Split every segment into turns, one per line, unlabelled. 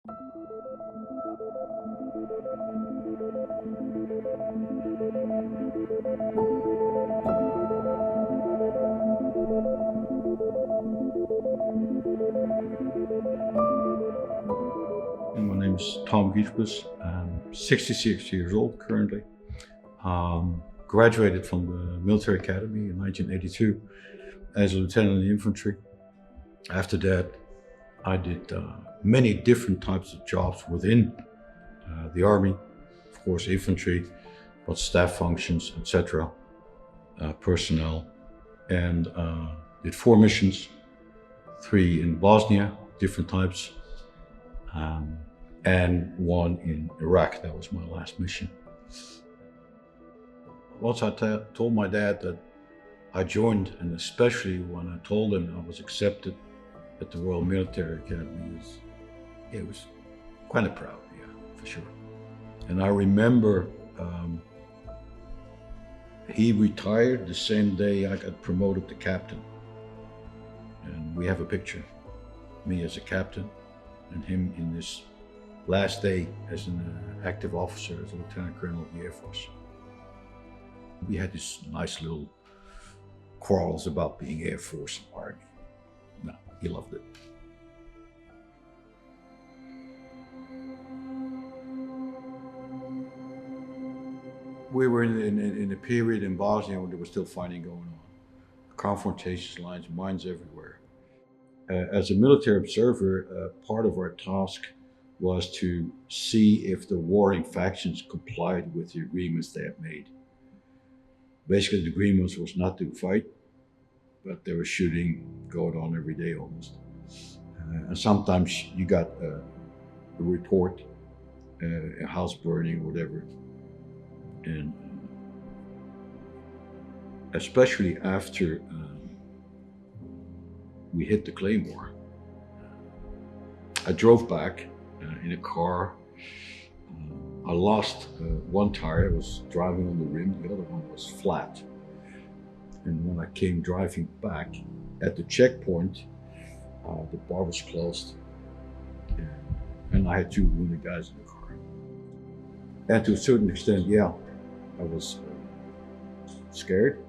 My name is Tom Giesbers. I'm 66 years old currently. Graduated from the military academy in 1982 as a lieutenant in infantry. After that, I did many different types of jobs within the army, of course infantry, but staff functions, etc., personnel, and did 4 missions, 3 in Bosnia, different types, and 1 in Iraq. That was my last mission. Once I told my dad that I joined, and especially when I told him I was accepted at the Royal Military Academy, it was kind of proud, yeah, for sure. And I remember he retired the same day I got promoted to captain. And we have a picture, me as a captain and him in this last day as an active officer, as a lieutenant colonel of the Air Force. We had this nice little quarrels about being Air Force and Army. No, he loved it. We were in a period in Bosnia where there was still fighting going on. Confrontations lines, mines everywhere. As a military observer, part of our task was to see if the warring factions complied with the agreements they had made. Basically, the agreement was not to fight, but there was shooting going on every day almost. And sometimes you got a report, a house burning, whatever. And especially after we hit the Claymore, I drove back in a car. I lost one tire. I was driving on the rim, the other one was flat. And when I came driving back at the checkpoint, the bar was closed. And I had 2 wounded guys in the car. And to a certain extent, yeah, I was scared.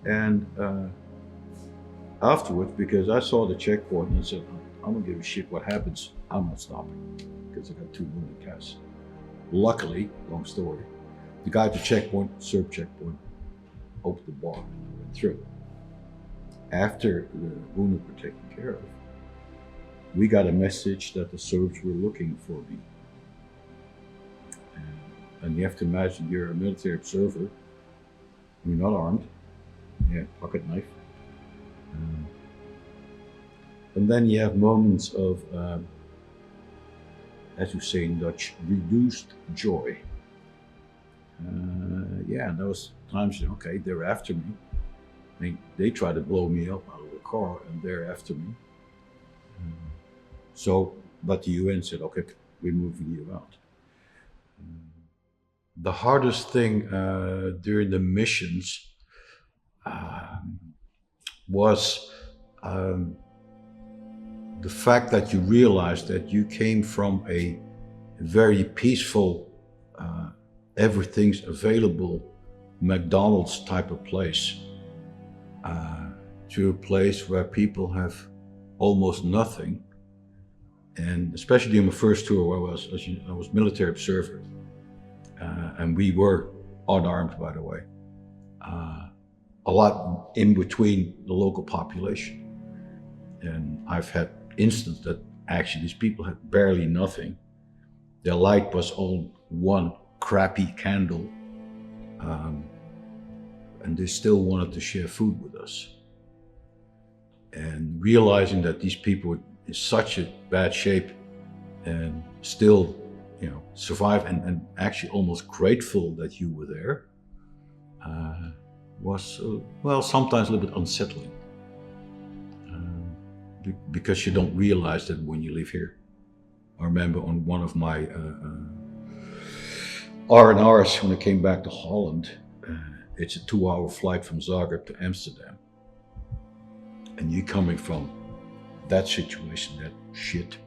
And afterwards, because I saw the checkpoint and I said, I'm gonna give a shit what happens, I'm not stopping, because I got 2 wounded guys. Luckily, long story, the guy at the checkpoint, Serb checkpoint, opened the bar and went through. After the wounded were taken care of, we got a message that the Serbs were looking for me. And you have to imagine you're a military observer, you're not armed, you have a pocket knife. And then you have moments of, as you say in Dutch, reduced joy. Yeah, those times, okay, they're after me. I mean, they try to blow me up out of the car and they're after me. But the UN said, okay, we're moving you out. The hardest thing during the missions was the fact that you realized that you came from a very peaceful, everything's available McDonald's type of place to a place where people have almost nothing. And especially in my first tour, where I was military observer, and we were unarmed, by the way, a lot in between the local population. And I've had instances that actually these people had barely nothing. Their light was on one crappy candle, and they still wanted to share food with us. And realizing that these people were in such a bad shape and still, survive, and actually almost grateful that you were there, was, well, sometimes a little bit unsettling. Because you don't realize that when you live here. I remember on one of my R&Rs when I came back to Holland, it's a 2-hour flight from Zagreb to Amsterdam. And you coming from that situation, that shit,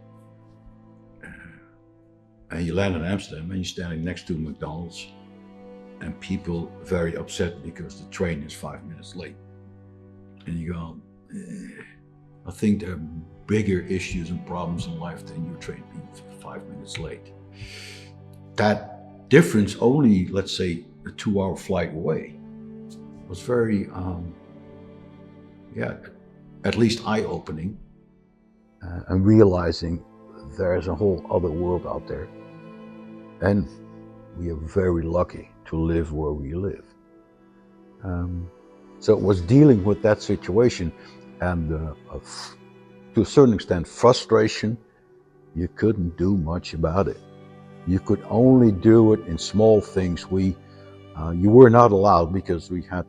And you land in Amsterdam and you're standing next to McDonald's and people very upset because the train is 5 minutes late. And you go, I think there are bigger issues and problems in life than your train being 5 minutes late. That difference only, let's say, a 2-hour flight away was very, at least eye-opening. And realizing there's a whole other world out there. And we are very lucky to live where we live. So it was dealing with that situation and to a certain extent frustration. You couldn't do much about it. You could only do it in small things. You were not allowed because we had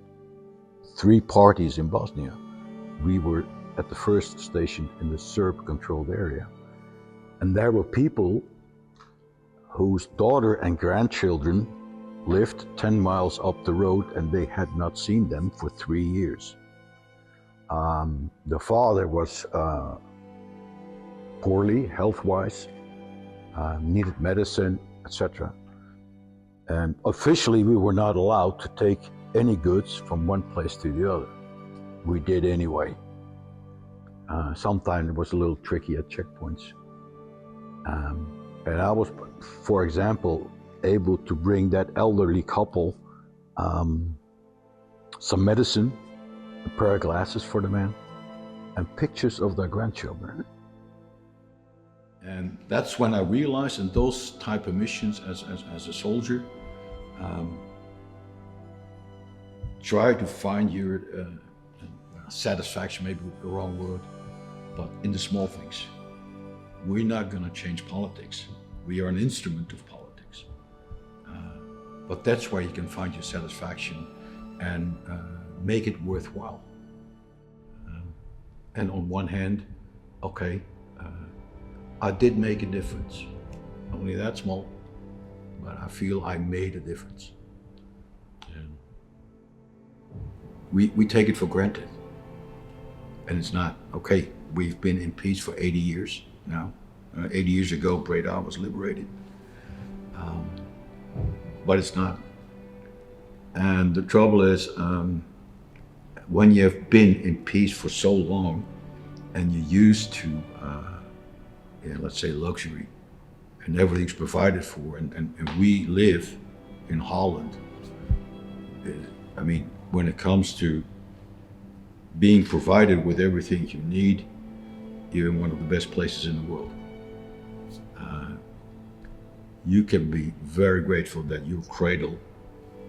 3 parties in Bosnia. We were at the first station in the Serb-controlled area. And there were people whose daughter and grandchildren lived 10 miles up the road and they had not seen them for 3 years. The father was poorly, health-wise, needed medicine, etc. And officially we were not allowed to take any goods from one place to the other. We did anyway. Sometimes it was a little tricky at checkpoints. And I was, for example, able to bring that elderly couple some medicine, a pair of glasses for the man, and pictures of their grandchildren. And that's when I realized in those type of missions as a soldier, try to find your satisfaction, maybe the wrong word, but in the small things. We're not going to change politics. We are an instrument of politics. But that's where you can find your satisfaction and make it worthwhile. And on one hand, okay, I did make a difference. Only that small, but I feel I made a difference. And we take it for granted. And it's not, okay, we've been in peace for 80 years now. 80 years ago, Breda was liberated. But it's not. And the trouble is, when you have been in peace for so long and you're used to, let's say luxury, and everything's provided for, and we live in Holland. I mean, when it comes to being provided with everything you need, you're in one of the best places in the world. You can be very grateful that your cradle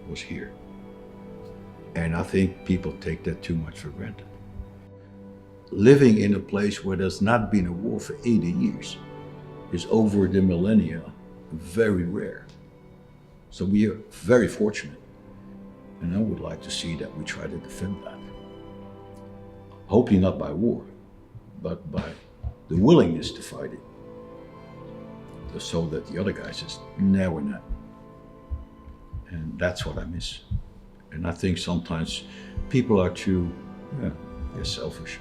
was here. And I think people take that too much for granted. Living in a place where there's not been a war for 80 years is over the millennia very rare. So we are very fortunate. And I would like to see that we try to defend that. Hopefully not by war, but by the willingness to fight it. So that the other guy says, no, we're not. And that's what I miss. And I think sometimes people are too, they're selfish.